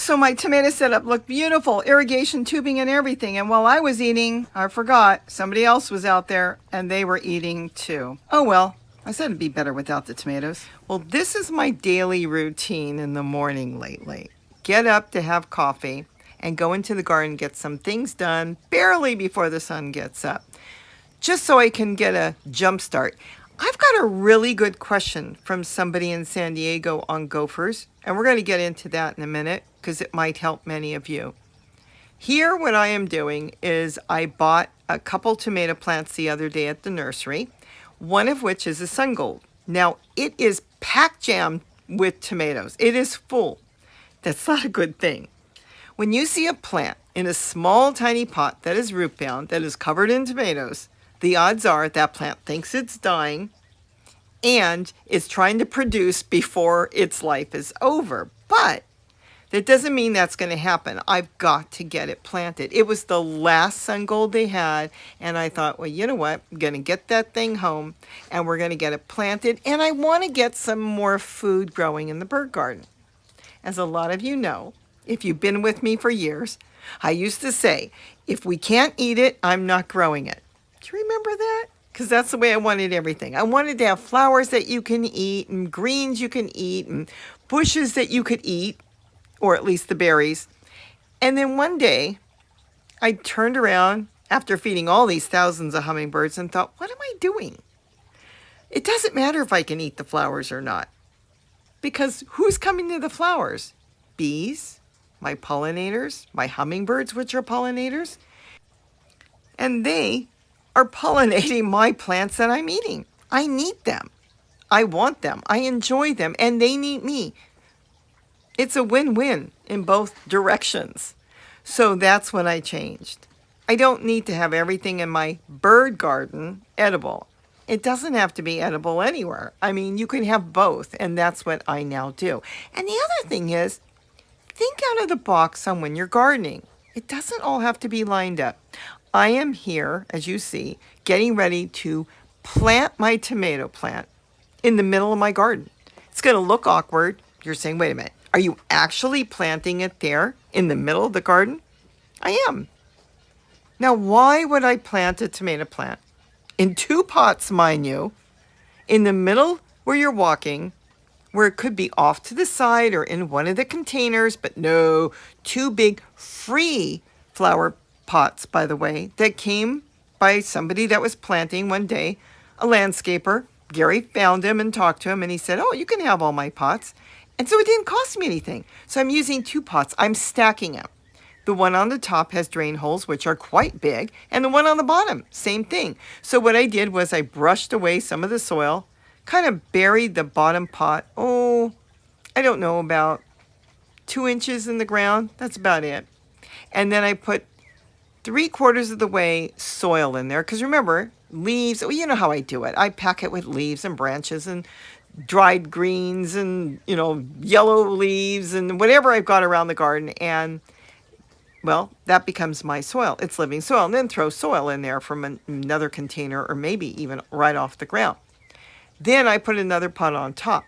So my tomato setup looked beautiful, irrigation tubing and everything. And while I was eating, I forgot somebody else was out there and they were eating too. Oh well, I said it'd be better without the tomatoes. Well, this is my daily routine in the morning lately. Get up to have coffee and go into the garden, get some things done barely before the sun gets up, just so I can get a jump start. I've got a really good question from somebody in San Diego on gophers, and we're going to get into that in a minute because it might help many of you. Here, what I am doing is I bought a couple tomato plants the other day at the nursery, one of which is a sun gold. Now, it is pack jammed with tomatoes. It is full. That's not a good thing. When you see a plant in a small, tiny pot that is root bound, that is covered in tomatoes, the odds are that plant thinks it's dying and is trying to produce before its life is over. But that doesn't mean that's going to happen. I've got to get it planted. It was the last sun gold they had, and I thought, well, you know what? I'm going to get that thing home, and we're going to get it planted, and I want to get some more food growing in the bird garden. As a lot of you know, if you've been with me for years, I used to say, if we can't eat it, I'm not growing it. Do you remember that? Because that's the way I wanted everything. I wanted to have flowers that you can eat and greens you can eat and bushes that you could eat, or at least the berries. And then one day, I turned around after feeding all these thousands of hummingbirds and thought, what am I doing? It doesn't matter if I can eat the flowers or not. Because who's coming to the flowers? Bees, my pollinators, my hummingbirds, which are pollinators. And they are pollinating my plants that I'm eating. I need them. I want them. I enjoy them. And they need me. It's a win-win in both directions. So that's what I changed. I don't need to have everything in my bird garden edible. It doesn't have to be edible anywhere. I mean, you can have both, and that's what I now do. And the other thing is, think out of the box on when you're gardening. It doesn't all have to be lined up. I am here, as you see, getting ready to plant my tomato plant in the middle of my garden. It's going to look awkward. You're saying, wait a minute, are you actually planting it there in the middle of the garden? I am. Now, why would I plant a tomato plant? In 2 pots, mind you, in the middle where you're walking, where it could be off to the side or in one of the containers, but no, 2 big free flower pots, by the way, that came by somebody that was planting one day, a landscaper. Gary found him and talked to him, and he said, oh, you can have all my pots. And so it didn't cost me anything. So I'm using 2 pots. I'm stacking them. The one on the top has drain holes, which are quite big, and the one on the bottom, same thing. So what I did was I brushed away some of the soil, kind of buried the bottom pot, I don't know, about 2 inches in the ground. That's about it. And then I put 3/4 of the way soil in there. Because remember, leaves, you know how I do it. I pack it with leaves and branches and dried greens and, yellow leaves and whatever I've got around the garden. And well, that becomes my soil. It's living soil. And then throw soil in there from another container or maybe even right off the ground. Then I put another pot on top.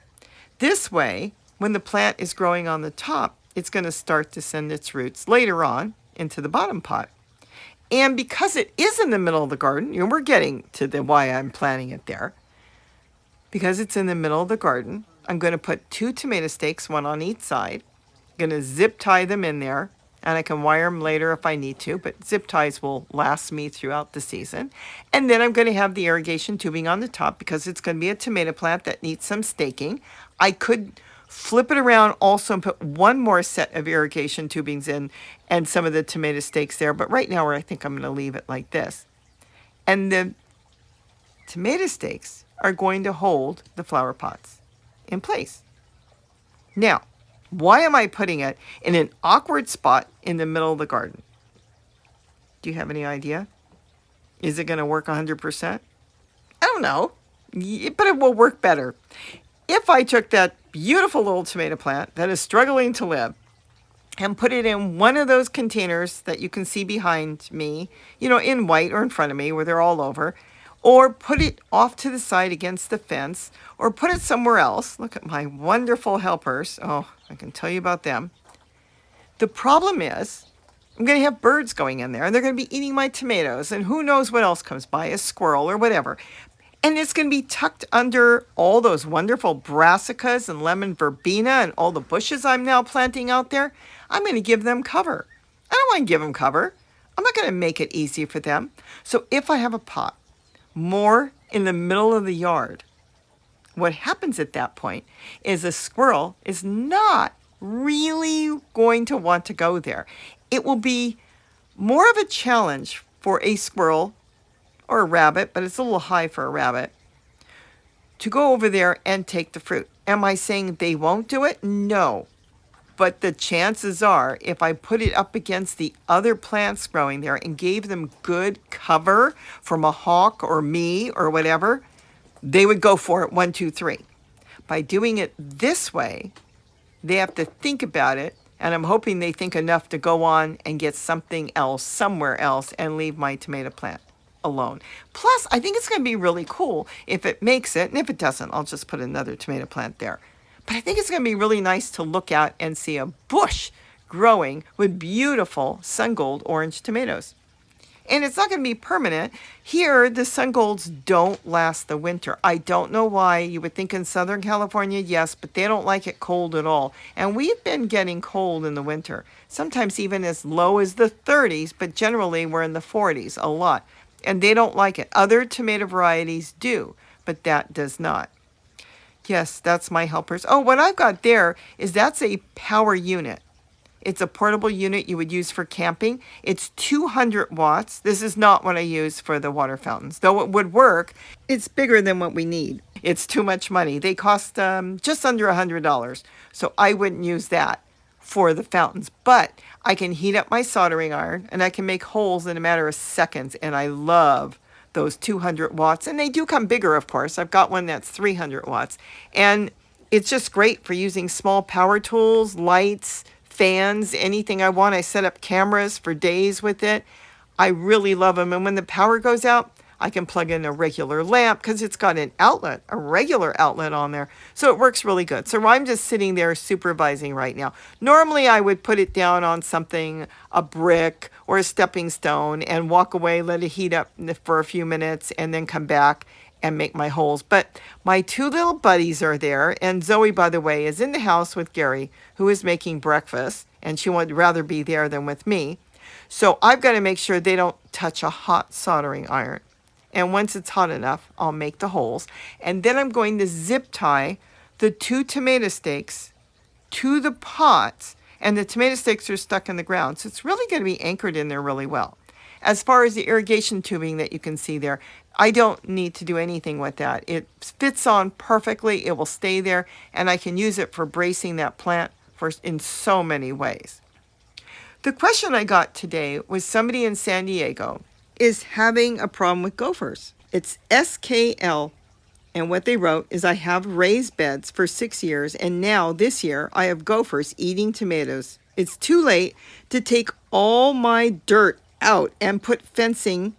This way, when the plant is growing on the top, it's going to start to send its roots later on into the bottom pot. And because it is in the middle of the garden, we're getting to the why I'm planting it there. Because it's in the middle of the garden, I'm going to put 2 tomato stakes, one on each side. I'm going to zip tie them in there. And I can wire them later if I need to, but zip ties will last me throughout the season. And then I'm going to have the irrigation tubing on the top because it's going to be a tomato plant that needs some staking. I could flip it around also and put one more set of irrigation tubings in and some of the tomato stakes there. But right now I think I'm going to leave it like this. And the tomato stakes are going to hold the flower pots in place. Now, why am I putting it in an awkward spot in the middle of the garden? Do you have any idea? Is it going to work 100%? I don't know, but it will work better. If I took that beautiful little tomato plant that is struggling to live and put it in one of those containers that you can see behind me, in white or in front of me where they're all over, or put it off to the side against the fence, or put it somewhere else. Look at my wonderful helpers. Oh, I can tell you about them. The problem is I'm going to have birds going in there, and they're going to be eating my tomatoes, and who knows what else comes by, a squirrel or whatever. And it's going to be tucked under all those wonderful brassicas and lemon verbena and all the bushes I'm now planting out there. I'm going to give them cover. I don't want to give them cover. I'm not going to make it easy for them. So if I have a pot more in the middle of the yard, what happens at that point is a squirrel is not really going to want to go there. It will be more of a challenge for a squirrel or a rabbit, but it's a little high for a rabbit, to go over there and take the fruit. Am I saying they won't do it? No. But the chances are, if I put it up against the other plants growing there and gave them good cover from a hawk or me or whatever, they would go for it 1, 2, 3. By doing it this way, they have to think about it, and I'm hoping they think enough to go on and get something else somewhere else and leave my tomato plant alone. Plus, I think it's going to be really cool if it makes it, and if it doesn't, I'll just put another tomato plant there. But I think it's going to be really nice to look at and see a bush growing with beautiful sun gold orange tomatoes. And it's not going to be permanent. Here, the sun golds don't last the winter. I don't know why. You would think in Southern California, yes, but they don't like it cold at all. And we've been getting cold in the winter, sometimes even as low as the 30s, but generally we're in the 40s a lot. And they don't like it. Other tomato varieties do, but that does not. Yes, that's my helpers. Oh, what I've got there is that's a power unit. It's a portable unit you would use for camping. It's 200 watts. This is not what I use for the water fountains. Though it would work, it's bigger than what we need. It's too much money. They cost just under $100. So I wouldn't use that for the fountains. But I can heat up my soldering iron and I can make holes in a matter of seconds. And I love those 200 watts. And they do come bigger, of course. I've got one that's 300 watts. And it's just great for using small power tools, lights, fans, anything I want. I set up cameras for days with it. I really love them. And when the power goes out, I can plug in a regular lamp because it's got an outlet, a regular outlet on there. So it works really good. So I'm just sitting there supervising right now. Normally I would put it down on something, a brick or a stepping stone, and walk away, let it heat up for a few minutes, and then come back and make my holes. But my two little buddies are there, and Zoe, by the way, is in the house with Gary, who is making breakfast, and she would rather be there than with me. So I've got to make sure they don't touch a hot soldering iron. And once it's hot enough, I'll make the holes. And then I'm going to zip tie the 2 tomato stakes to the pots, and the tomato stakes are stuck in the ground. So it's really going to be anchored in there really well. As far as the irrigation tubing that you can see there, I don't need to do anything with that. It fits on perfectly. It will stay there, and I can use it for bracing that plant in so many ways. The question I got today was somebody in San Diego is having a problem with gophers. It's SKL, and what they wrote is, I have raised beds for 6 years, and now this year I have gophers eating tomatoes. It's too late to take all my dirt out and put fencing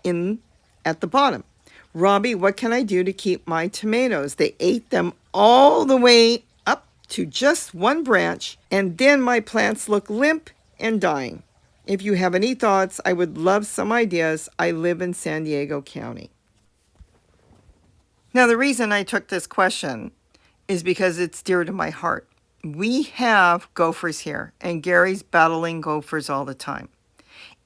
in at the bottom. Robbie, what can I do to keep my tomatoes? They ate them all the way up to just one branch, and then my plants look limp and dying. If you have any thoughts, I would love some ideas. I live in San Diego County. Now, the reason I took this question is because it's dear to my heart. We have gophers here, and Gary's battling gophers all the time.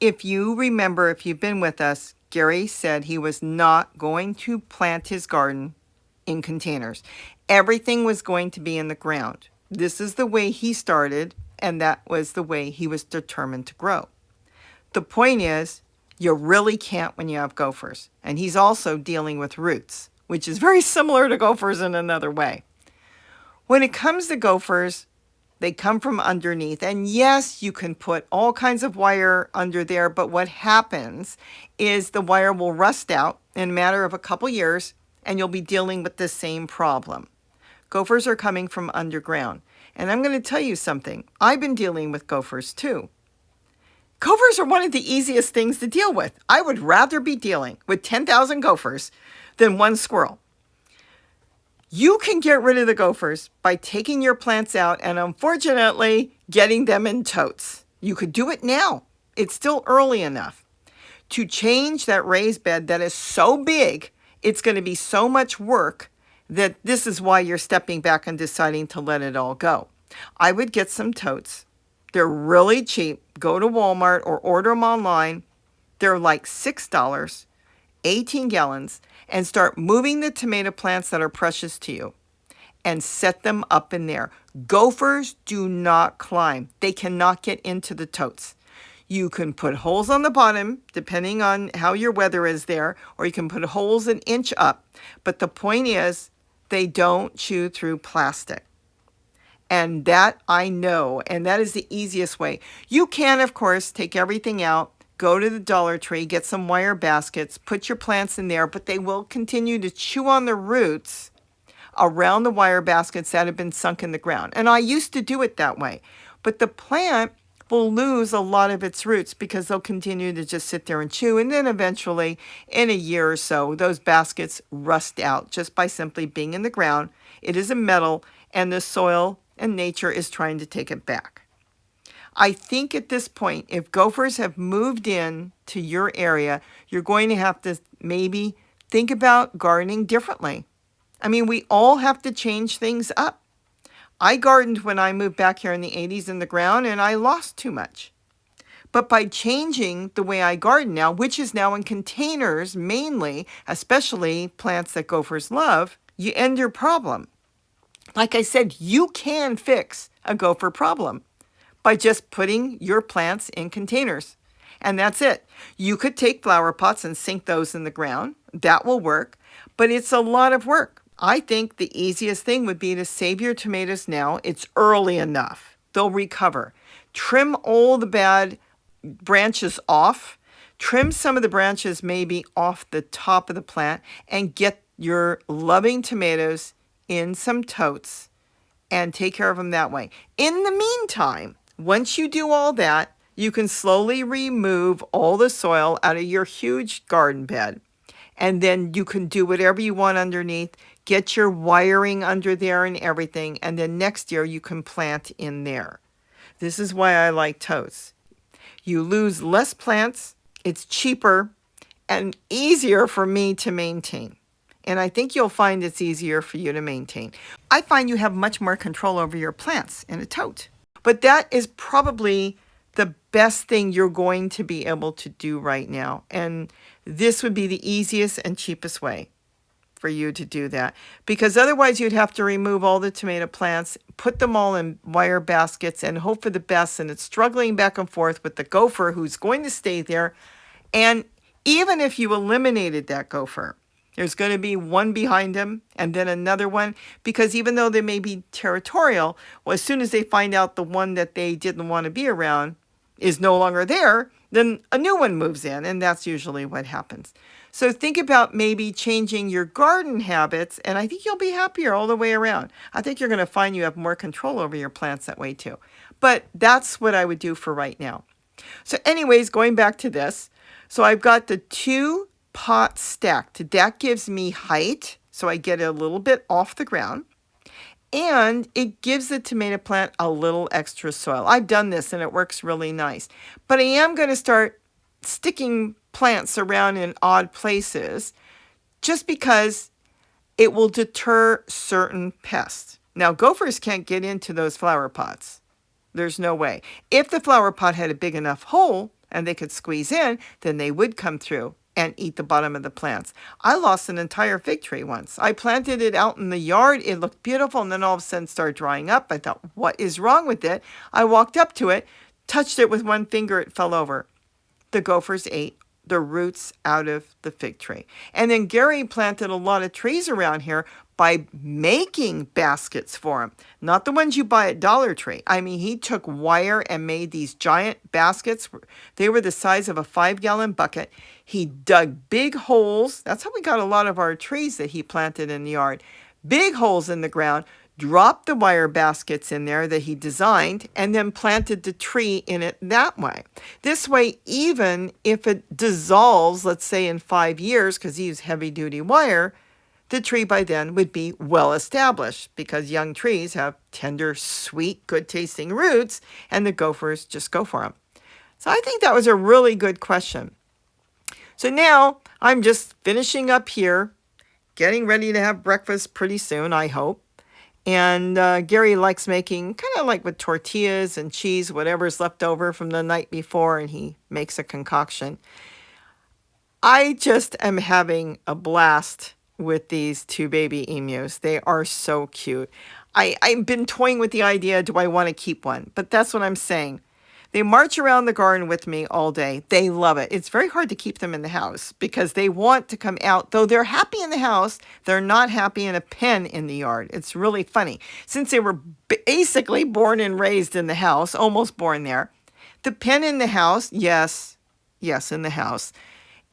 If you remember, if you've been with us, Gary said he was not going to plant his garden in containers. Everything was going to be in the ground. This is the way he started, and that was the way he was determined to grow. The point is, you really can't when you have gophers. And he's also dealing with roots, which is very similar to gophers in another way. When it comes to gophers, they come from underneath. And yes, you can put all kinds of wire under there, but what happens is the wire will rust out in a matter of a couple years, and you'll be dealing with the same problem. Gophers are coming from underground. And I'm going to tell you something. I've been dealing with gophers too. Gophers are one of the easiest things to deal with. I would rather be dealing with 10,000 gophers than one squirrel. You can get rid of the gophers by taking your plants out and unfortunately getting them in totes. You could do it now. It's still early enough to change that raised bed that is so big, it's going to be so much work that this is why you're stepping back and deciding to let it all go. I would get some totes. They're really cheap. Go to Walmart or order them online. They're like $6, 18 gallons, and start moving the tomato plants that are precious to you and set them up in there. Gophers do not climb. They cannot get into the totes. You can put holes on the bottom, depending on how your weather is there, or you can put holes an inch up. But the point is, they don't chew through plastic. And that I know, and that is the easiest way. You can, of course, take everything out, go to the Dollar Tree, get some wire baskets, put your plants in there, but they will continue to chew on the roots around the wire baskets that have been sunk in the ground. And I used to do it that way. But the plant will lose a lot of its roots because they'll continue to just sit there and chew. And then eventually, in a year or so, those baskets rust out just by simply being in the ground. It is a metal, and the soil and nature is trying to take it back. I think at this point, if gophers have moved in to your area, you're going to have to maybe think about gardening differently. I mean, we all have to change things up. I gardened when I moved back here in the 80s in the ground, and I lost too much. But by changing the way I garden now, which is now in containers mainly, especially plants that gophers love, you end your problem. Like I said, you can fix a gopher problem by just putting your plants in containers. And that's it. You could take flower pots and sink those in the ground. That will work, but it's a lot of work. I think the easiest thing would be to save your tomatoes now. It's early enough. They'll recover. Trim all the bad branches off. Trim some of the branches maybe off the top of the plant and get your loving tomatoes in some totes and take care of them that way. In the meantime, once you do all that, you can slowly remove all the soil out of your huge garden bed. And then you can do whatever you want underneath. Get your wiring under there and everything. And then next year you can plant in there. This is why I like totes. You lose less plants. It's cheaper and easier for me to maintain. And I think you'll find it's easier for you to maintain. I find you have much more control over your plants in a tote. But that is probably the best thing you're going to be able to do right now. And this would be the easiest and cheapest way for you to do that. Because otherwise you'd have to remove all the tomato plants, put them all in wire baskets and hope for the best. And it's struggling back and forth with the gopher who's going to stay there. And even if you eliminated that gopher, there's going to be one behind him and then another one, because even though they may be territorial, well, as soon as they find out the one that they didn't want to be around is no longer there, then a new one moves in, and that's usually what happens. So think about maybe changing your garden habits, and I think you'll be happier all the way around. I think you're going to find you have more control over your plants that way too. But that's what I would do for right now. So anyways, going back to this, so I've got the 2 pots stacked. That gives me height, so I get it a little bit off the ground. And it gives the tomato plant a little extra soil. I've done this and it works really nice. But I am going to start sticking plants around in odd places just because it will deter certain pests. Now, gophers can't get into those flower pots. There's no way. If the flower pot had a big enough hole and they could squeeze in, then they would come through and eat the bottom of the plants. I lost an entire fig tree once. I planted it out in the yard. It looked beautiful, and then all of a sudden started drying up. I thought, what is wrong with it? I walked up to it, touched it with one finger, it fell over. The gophers ate the roots out of the fig tree. And then Gary planted a lot of trees around here by making baskets for him. Not the ones you buy at Dollar Tree. I mean, he took wire and made these giant baskets. They were the size of a 5-gallon bucket. He dug big holes. That's how we got a lot of our trees that he planted in the yard. Big holes in the ground, dropped the wire baskets in there that he designed, and then planted the tree in it that way. This way, even if it dissolves, let's say in 5 years, because he used heavy-duty wire, the tree by then would be well established because young trees have tender, sweet, good tasting roots, and the gophers just go for them. So I think that was a really good question. So now I'm just finishing up here, getting ready to have breakfast pretty soon, I hope. And Gary likes making kind of like with tortillas and cheese, whatever's left over from the night before, and he makes a concoction. I just am having a blast with these two baby emus. They are so cute. I've been toying with the idea, do I want to keep one? But that's what I'm saying. They march around the garden with me all day. They love it. It's very hard to keep them in the house because they want to come out. Though they're happy in the house, they're not happy in a pen in the yard. It's really funny. Since they were basically born and raised in the house, almost born there, the pen in the house, yes, in the house,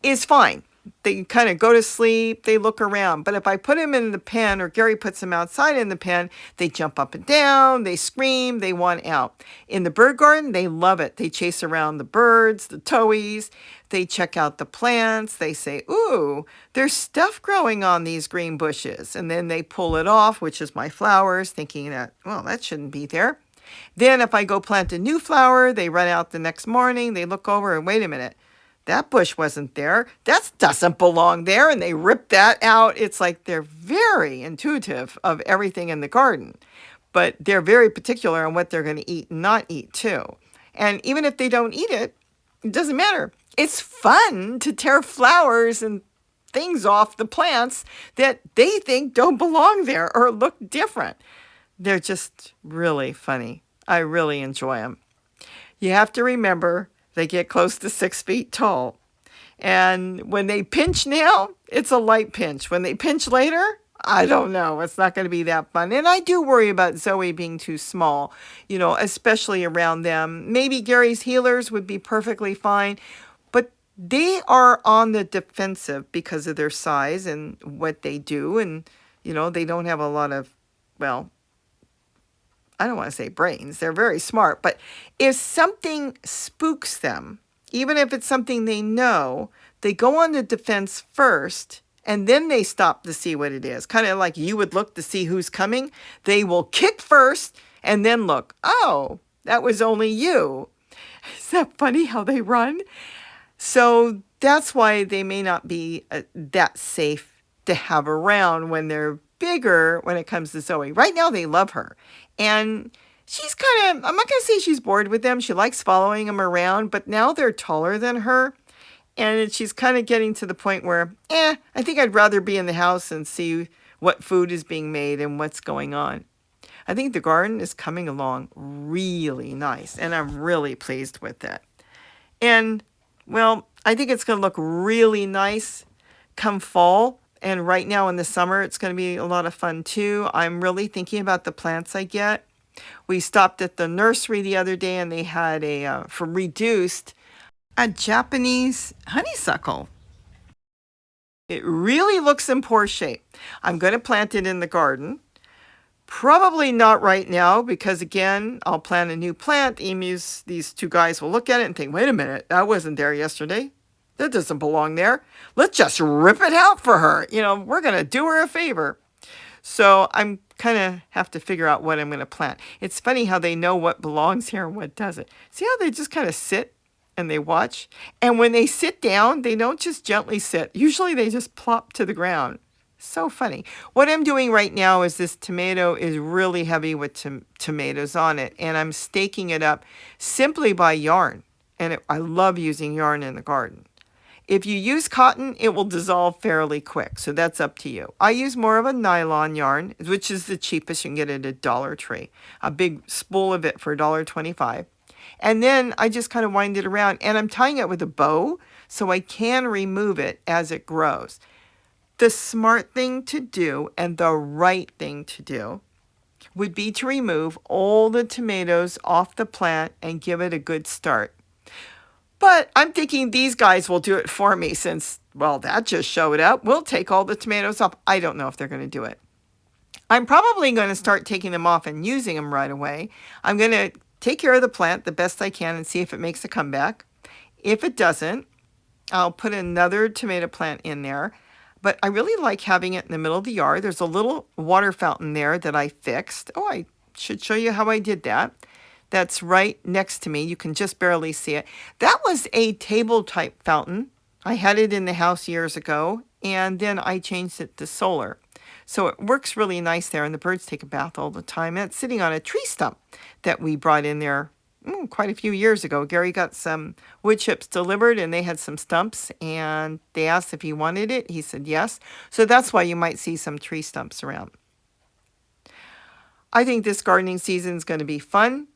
is fine. They kind of go to sleep, they look around. But if I put them in the pen or Gary puts them outside in the pen, they jump up and down, they scream, they want out. In the bird garden, they love it. They chase around the birds, the towies, they check out the plants, they say, ooh, there's stuff growing on these green bushes. And then they pull it off, which is my flowers, thinking that, well, that shouldn't be there. Then if I go plant a new flower, they run out the next morning, they look over and wait a minute. That bush wasn't there. That doesn't belong there. And they rip that out. It's like they're very intuitive of everything in the garden. But they're very particular on what they're going to eat and not eat too. And even if they don't eat it, it doesn't matter. It's fun to tear flowers and things off the plants that they think don't belong there or look different. They're just really funny. I really enjoy them. You have to remember, they get close to 6 feet tall. And when they pinch now, it's a light pinch. When they pinch later, I don't know. It's not going to be that fun. And I do worry about Zoe being too small, especially around them. Maybe Gary's healers would be perfectly fine. But they are on the defensive because of their size and what they do. And, they don't have a lot of, well, I don't want to say brains. They're very smart. But if something spooks them, even if it's something they know, they go on the defense first, and then they stop to see what it is. Kind of like you would look to see who's coming. They will kick first and then look. Oh, that was only you. Is that funny how they run? So that's why they may not be that safe to have around when they're bigger when it comes to Zoe. Right now, they love her. And she's kind of, I'm not going to say she's bored with them. She likes following them around, but now they're taller than her. And she's kind of getting to the point where, I think I'd rather be in the house and see what food is being made and what's going on. I think the garden is coming along really nice, and I'm really pleased with it. And, well, I think it's going to look really nice come fall. And right now in the summer, it's going to be a lot of fun too. I'm really thinking about the plants I get. We stopped at the nursery the other day and they had for reduced, a Japanese honeysuckle. It really looks in poor shape. I'm going to plant it in the garden. Probably not right now because, again, I'll plant a new plant. Emus, these two guys will look at it and think, wait a minute, that wasn't there yesterday. That doesn't belong there. Let's just rip it out for her. We're going to do her a favor. So I'm kind of have to figure out what I'm going to plant. It's funny how they know what belongs here and what doesn't. See how they just kind of sit and they watch? And when they sit down, they don't just gently sit. Usually they just plop to the ground. So funny. What I'm doing right now is this tomato is really heavy with tomatoes on it. And I'm staking it up simply by yarn. And I love using yarn in the garden. If you use cotton, it will dissolve fairly quick, so that's up to you. I use more of a nylon yarn, which is the cheapest. You can get it at Dollar Tree. A big spool of it for $1.25. And then I just kind of wind it around, and I'm tying it with a bow, so I can remove it as it grows. The smart thing to do, and the right thing to do, would be to remove all the tomatoes off the plant and give it a good start. But I'm thinking these guys will do it for me since, well, that just showed up. We'll take all the tomatoes off. I don't know if they're going to do it. I'm probably going to start taking them off and using them right away. I'm going to take care of the plant the best I can and see if it makes a comeback. If it doesn't, I'll put another tomato plant in there. but I really like having it in the middle of the yard. There's a little water fountain there that I fixed. Oh, I should show you how I did that. That's right next to me. You can just barely see it. That was a table type fountain. I had it in the house years ago, and then I changed it to solar. So it works really nice there, and the birds take a bath all the time. And it's sitting on a tree stump that we brought in there quite a few years ago. Gary got some wood chips delivered, and they had some stumps, and they asked if he wanted it. He said yes. So that's why you might see some tree stumps around. I think this gardening season is going to be fun.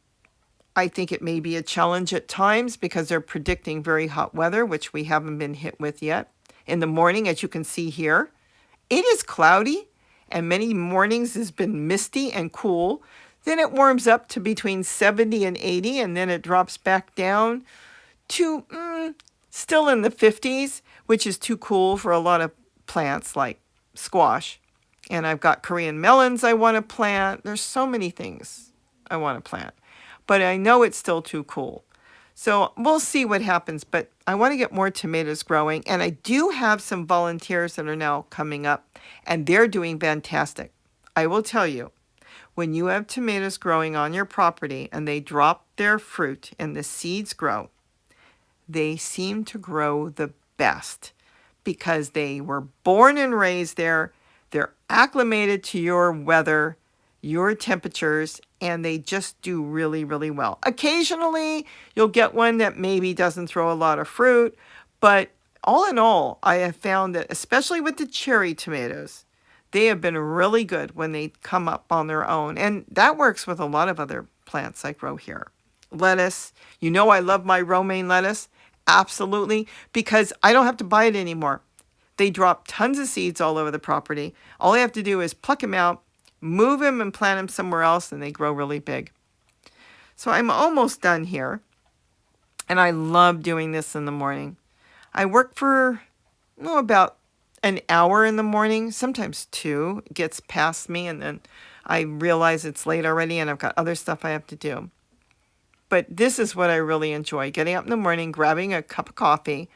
I think it may be a challenge at times because they're predicting very hot weather, which we haven't been hit with yet. In the morning, as you can see here, it is cloudy, and many mornings has been misty and cool. Then it warms up to between 70 and 80, and then it drops back down to still in the 50s, which is too cool for a lot of plants like squash. And I've got Korean melons I want to plant. There's so many things I want to plant. But I know it's still too cool. So we'll see what happens, but I want to get more tomatoes growing, and I do have some volunteers that are now coming up, and they're doing fantastic. I will tell you, when you have tomatoes growing on your property and they drop their fruit and the seeds grow, they seem to grow the best because they were born and raised there. They're acclimated to your weather, your temperatures, and they just do really, really well. Occasionally, you'll get one that maybe doesn't throw a lot of fruit, but all in all, I have found that, especially with the cherry tomatoes, they have been really good when they come up on their own, and that works with a lot of other plants I grow here. Lettuce, you know I love my romaine lettuce, absolutely, because I don't have to buy it anymore. They drop tons of seeds all over the property. All I have to do is pluck them out, move them and plant them somewhere else, and they grow really big. So I'm almost done here, and I love doing this in the morning. I work for about an hour in the morning, sometimes 2. It gets past me, and then I realize it's late already, and I've got other stuff I have to do. But this is what I really enjoy, getting up in the morning, grabbing a cup of coffee,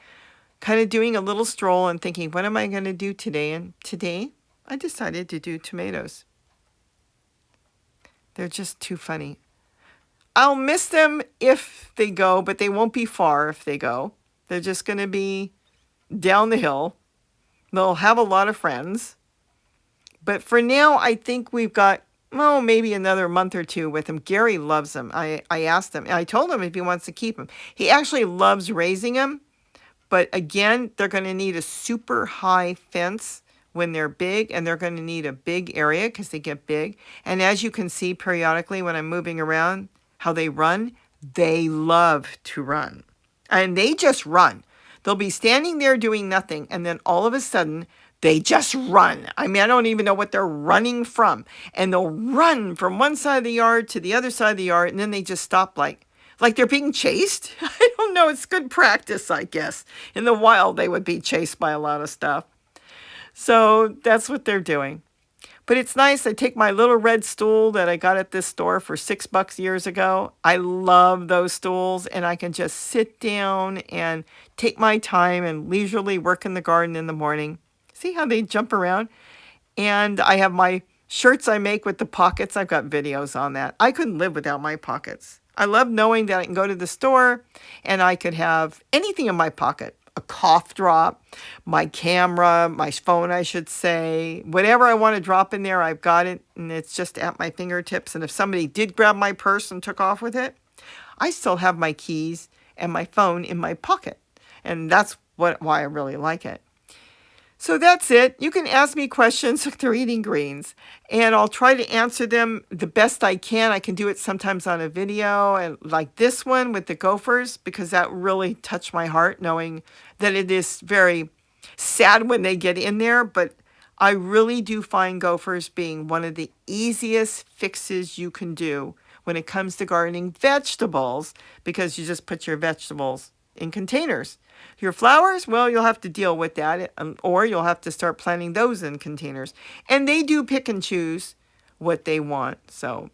kind of doing a little stroll and thinking, what am I going to do today? And today, I decided to do tomatoes. They're just too funny. I'll miss them if they go, but they won't be far if they go. They're just going to be down the hill. They'll have a lot of friends. But for now, I think we've got, maybe another month or 2 with them. Gary loves them. I asked him, I told him if he wants to keep them. He actually loves raising them. But again, they're going to need a super high fence when they're big, and they're going to need a big area because they get big. And as you can see periodically when I'm moving around, how they run, they love to run. And they just run. They'll be standing there doing nothing, and then all of a sudden, they just run. I mean, I don't even know what they're running from. And they'll run from one side of the yard to the other side of the yard, and then they just stop like they're being chased. I don't know. It's good practice, I guess. In the wild, they would be chased by a lot of stuff. So that's what they're doing. But it's nice. I take my little red stool that I got at this store for $6 years ago. I love those stools, and I can just sit down and take my time and leisurely work in the garden in the morning. See how they jump around? And I have my shirts I make with the pockets. I've got videos on that. I couldn't live without my pockets. I love knowing that I can go to the store and I could have anything in my pocket. A cough drop, my camera, my phone, I should say. Whatever I want to drop in there, I've got it, and it's just at my fingertips. And if somebody did grab my purse and took off with it, I still have my keys and my phone in my pocket. And that's why I really like it. So that's it. You can ask me questions if they're eating greens, and I'll try to answer them the best I can. I can do it sometimes on a video, and like this one with the gophers, because that really touched my heart, knowing that it is very sad when they get in there. But I really do find gophers being one of the easiest fixes you can do when it comes to gardening vegetables, because you just put your vegetables in containers. Your flowers, well, you'll have to deal with that, or you'll have to start planting those in containers. And they do pick and choose what they want. So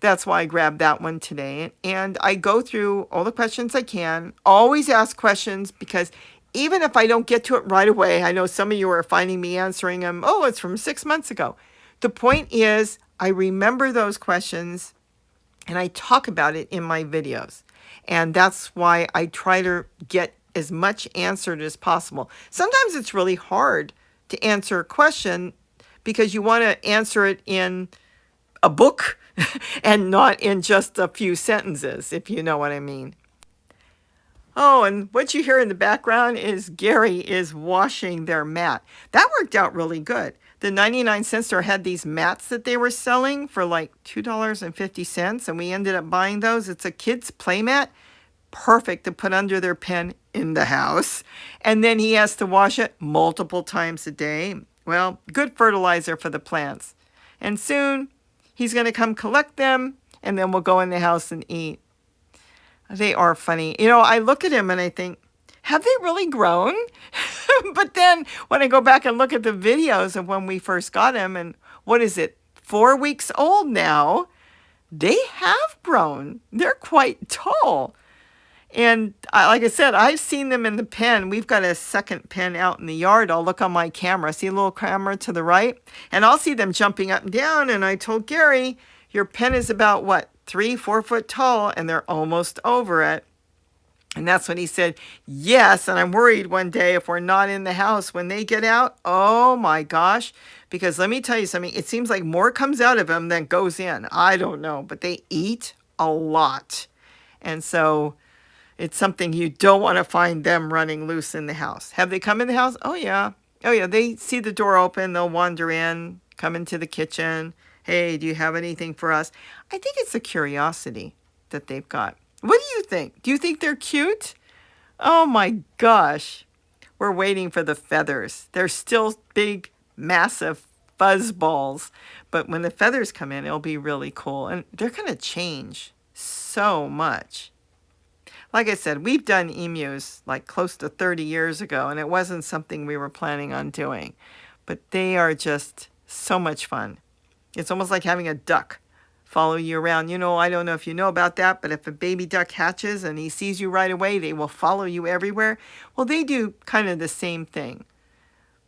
that's why I grabbed that one today. And I go through all the questions I can. Always ask questions, because even if I don't get to it right away, I know some of you are finding me answering them. Oh, it's from 6 months ago. The point is, I remember those questions and I talk about it in my videos. And that's why I try to get as much answered as possible. Sometimes it's really hard to answer a question because you want to answer it in a book and not in just a few sentences, if you know what I mean. Oh, and what you hear in the background is Gary is washing their mat. That worked out really good. The 99-cent store had these mats that they were selling for like $2.50, and we ended up buying those. It's a kid's play mat, perfect to put under their pen in the house. And then he has to wash it multiple times a day. Well, good fertilizer for the plants. And soon he's going to come collect them, and then we'll go in the house and eat. They are funny. You know, I look at him and I think, have they really grown? But then when I go back and look at the videos of when we first got him, and what is it, 4 weeks old now, they have grown. They're quite tall. And like I said, I've seen them in the pen. We've got a second pen out in the yard. I'll look on my camera. See a little camera to the right? And I'll see them jumping up and down. And I told Gary, your pen is about, what, 3-4 foot tall, and they're almost over it. And that's when he said, yes, and I'm worried one day if we're not in the house when they get out. Oh my gosh, because let me tell you something, it seems like more comes out of them than goes in. I don't know, but they eat a lot. And so it's something you don't want to find them running loose in the house. Have they come in the house? Oh yeah. Oh yeah, they see the door open, they'll wander in, come into the kitchen. Hey, do you have anything for us? I think it's a curiosity that they've got. What do you think? Do you think they're cute? Oh my gosh. We're waiting for the feathers. They're still big, massive fuzz balls. But when the feathers come in, it'll be really cool. And they're going to change so much. Like I said, we've done emus like close to 30 years ago, and it wasn't something we were planning on doing. But they are just so much fun. It's almost like having a duck follow you around. You know, I don't know if you know about that, but if a baby duck hatches and he sees you right away, they will follow you everywhere. Well, they do kind of the same thing,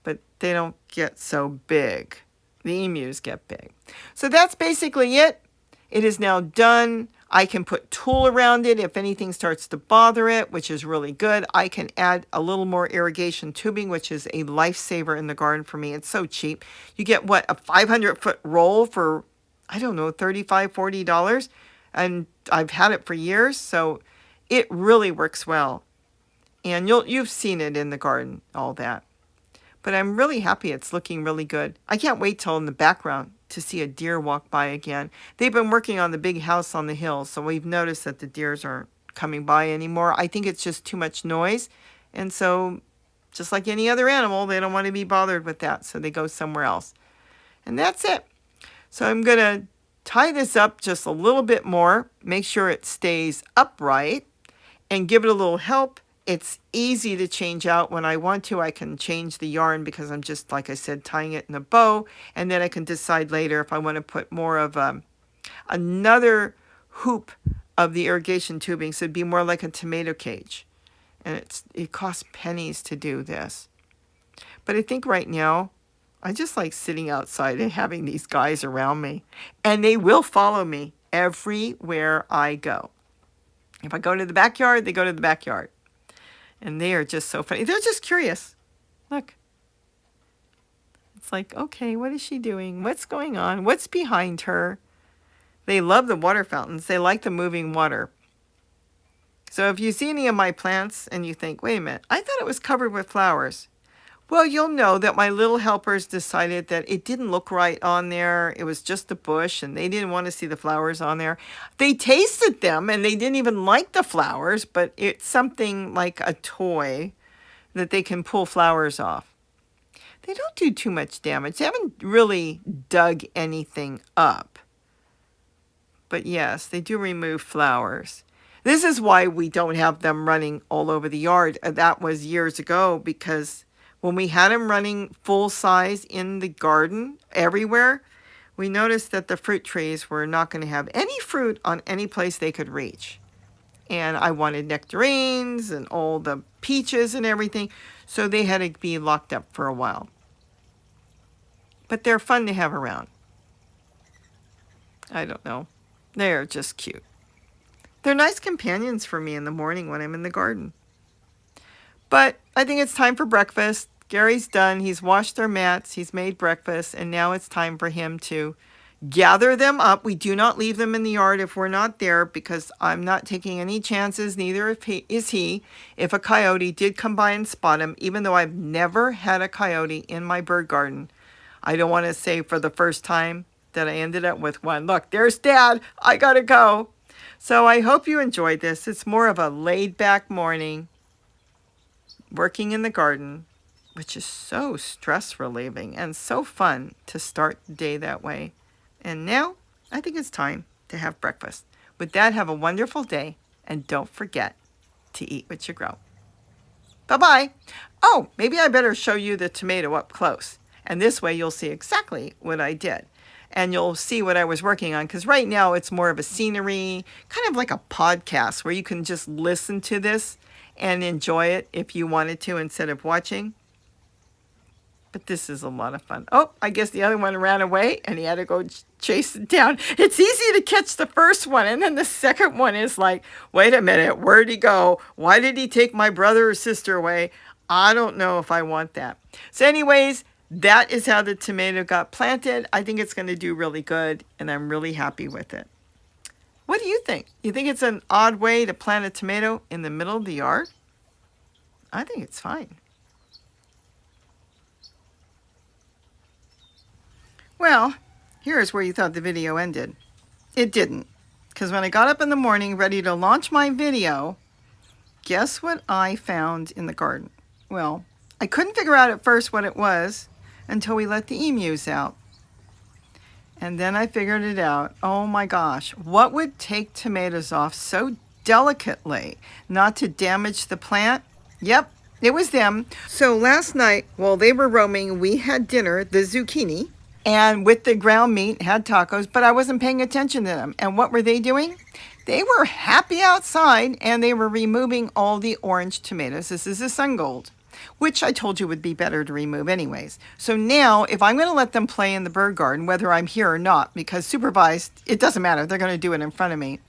but they don't get so big. The emus get big. So that's basically it. It is now done. I can put tulle around it if anything starts to bother it, which is really good. I can add a little more irrigation tubing, which is a lifesaver in the garden for me. It's so cheap. You get, what, a 500-foot roll for, I don't know, $35, $40. And I've had it for years, so it really works well. And you've seen it in the garden, all that. But I'm really happy it's looking really good. I can't wait till in the background to see a deer walk by again. They've been working on the big house on the hill, so we've noticed that the deers aren't coming by anymore. I think it's just too much noise. And so, just like any other animal, they don't want to be bothered with that, so they go somewhere else. And that's it. So I'm going to tie this up just a little bit more, make sure it stays upright, and give it a little help. It's easy to change out. When I want to, I can change the yarn because I'm just, like I said, tying it in a bow. And then I can decide later if I want to put more of another hoop of the irrigation tubing. So it'd be more like a tomato cage. And it costs pennies to do this. But I think right now, I just like sitting outside and having these guys around me. And they will follow me everywhere I go. If I go to the backyard, they go to the backyard. And they are just so funny. They're just curious. Look. It's like, okay, what is she doing? What's going on? What's behind her? They love the water fountains. They like the moving water. So if you see any of my plants and you think, wait a minute, I thought it was covered with flowers. Well, you'll know that my little helpers decided that it didn't look right on there. It was just a bush, and they didn't want to see the flowers on there. They tasted them, and they didn't even like the flowers, but it's something like a toy that they can pull flowers off. They don't do too much damage. They haven't really dug anything up. But yes, they do remove flowers. This is why we don't have them running all over the yard. That was years ago, because when we had them running full size in the garden everywhere, we noticed that the fruit trees were not going to have any fruit on any place they could reach. and I wanted nectarines and all the peaches and everything, so they had to be locked up for a while. But they're fun to have around. I don't know. They're just cute. They're nice companions for me in the morning when I'm in the garden. But I think it's time for breakfast. Gary's done. He's washed their mats. He's made breakfast. And now it's time for him to gather them up. We do not leave them in the yard if we're not there, because I'm not taking any chances. Neither is he. If a coyote did come by and spot him, even though I've never had a coyote in my bird garden, I don't want to say for the first time that I ended up with one. Look, there's Dad. I got to go. So I hope you enjoyed this. It's more of a laid-back morning working in the garden, which is so stress relieving and so fun to start the day that way. And now I think it's time to have breakfast. With that, have a wonderful day, and don't forget to eat what you grow. Bye-bye. Oh, maybe I better show you the tomato up close, and this way you'll see exactly what I did. And you'll see what I was working on, because right now it's more of a scenery, kind of like a podcast where you can just listen to this and enjoy it if you wanted to instead of watching. But this is a lot of fun. Oh, I guess the other one ran away and he had to go chase it down. It's easy to catch the first one, and then the second one is like, wait a minute, where'd he go? Why did he take my brother or sister away? I don't know if I want that. So anyways, that is how the tomato got planted. I think it's going to do really good, and I'm really happy with it. What do you think? You think it's an odd way to plant a tomato in the middle of the yard? I think it's fine. Well, here's where you thought the video ended. It didn't, because when I got up in the morning ready to launch my video, guess what I found in the garden? Well, I couldn't figure out at first what it was until we let the emus out. And then I figured it out. Oh my gosh, what would take tomatoes off so delicately not to damage the plant? Yep, it was them. So last night, while they were roaming, we had dinner, the zucchini, and with the ground meat, had tacos, but I wasn't paying attention to them. And what were they doing? They were happy outside, and they were removing all the orange tomatoes. This is a sun gold, which I told you would be better to remove anyways. So now, if I'm going to let them play in the bird garden, whether I'm here or not, because supervised, it doesn't matter, they're going to do it in front of me,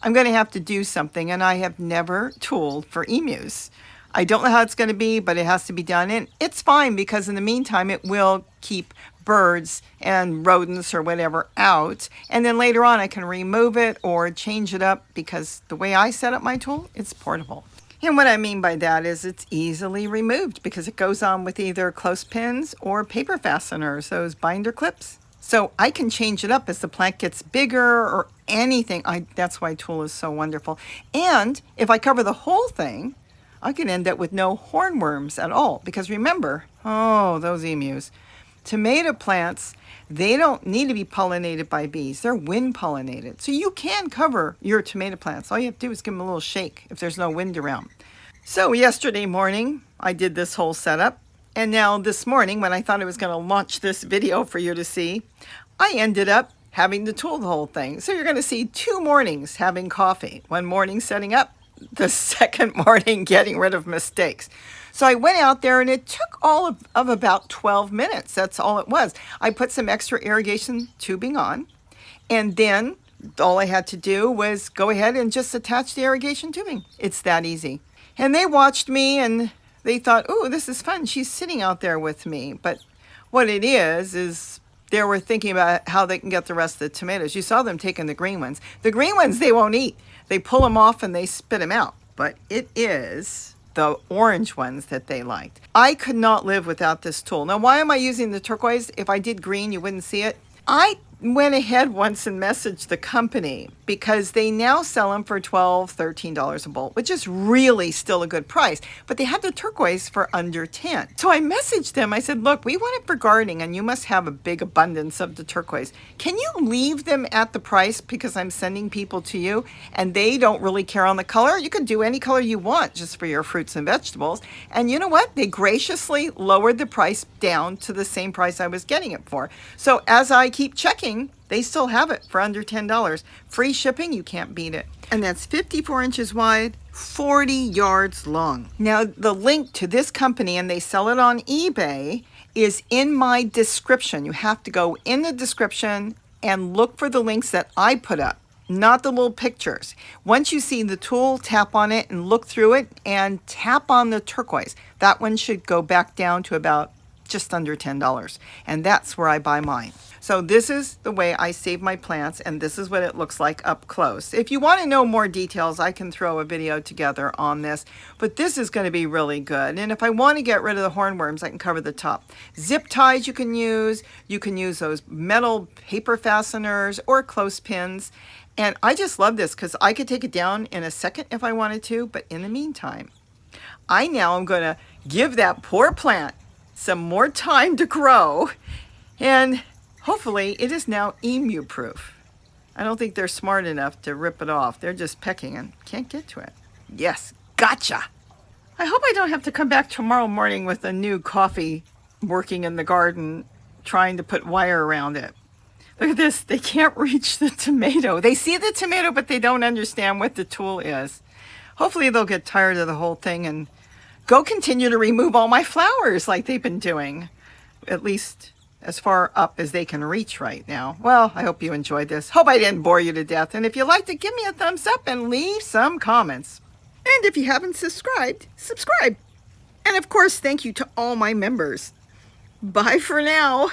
I'm going to have to do something, and I have never tooled for emus. I don't know how it's going to be, but it has to be done, and it's fine, because in the meantime, it will keep birds and rodents or whatever out, and then later on I can remove it or change it up, because the way I set up my tool, it's portable. And what I mean by that is it's easily removed because it goes on with either clothespins or paper fasteners, those binder clips. So I can change it up as the plant gets bigger or anything. That's why tool is so wonderful. And if I cover the whole thing, I can end up with no hornworms at all. Because remember, oh, those emus. Tomato plants, they don't need to be pollinated by bees. They're wind pollinated. So you can cover your tomato plants. All you have to do is give them a little shake if there's no wind around. So yesterday morning, I did this whole setup. And now this morning, when I thought I was going to launch this video for you to see, I ended up having to tool the whole thing. So you're going to see 2 mornings having coffee. One morning setting up, the second morning getting rid of mistakes. So I went out there, and it took all of about 12 minutes. That's all it was. I put some extra irrigation tubing on, and then all I had to do was go ahead and just attach the irrigation tubing. It's that easy. And they watched me, and they thought, oh, this is fun. She's sitting out there with me. But what it is they were thinking about how they can get the rest of the tomatoes. You saw them taking the green ones. The green ones they won't eat. They pull them off and they spit them out. But it is the orange ones that they liked. I could not live without this tool. Now, why am I using the turquoise? If I did green, you wouldn't see it. I went ahead once and messaged the company because they now sell them for $12, $13 a bolt, which is really still a good price, but they had the turquoise for under 10. So I messaged them. I said, look, we want it for gardening and you must have a big abundance of the turquoise. Can you leave them at the price because I'm sending people to you and they don't really care on the color? You can do any color you want just for your fruits and vegetables. And you know what? They graciously lowered the price down to the same price I was getting it for. So as I keep checking shipping, they still have it for under $10. Free shipping, you can't beat it. And that's 54 inches wide, 40 yards long. Now, the link to this company, and they sell it on eBay, is in my description. You have to go in the description and look for the links that I put up, not the little pictures. Once you see the tool, tap on it and look through it and tap on the turquoise. That one should go back down to about just under $10. And that's where I buy mine. So this is the way I save my plants, and this is what it looks like up close. If you want to know more details, I can throw a video together on this, but this is going to be really good. And if I want to get rid of the hornworms, I can cover the top. Zip ties you can use those metal paper fasteners or clothespins. And I just love this because I could take it down in a second if I wanted to, but in the meantime, I now am going to give that poor plant some more time to grow, and hopefully it is now emu proof. I don't think they're smart enough to rip it off. They're just pecking and can't get to it. Yes, gotcha. I hope I don't have to come back tomorrow morning with a new coffee working in the garden, trying to put wire around it. Look at this, they can't reach the tomato. They see the tomato, but they don't understand what the tool is. Hopefully they'll get tired of the whole thing and go continue to remove all my flowers like they've been doing, at least as far up as they can reach right now. Well, I hope you enjoyed this. Hope I didn't bore you to death. And if you liked it, give me a thumbs up and leave some comments. And if you haven't subscribed, subscribe. And of course, thank you to all my members. Bye for now.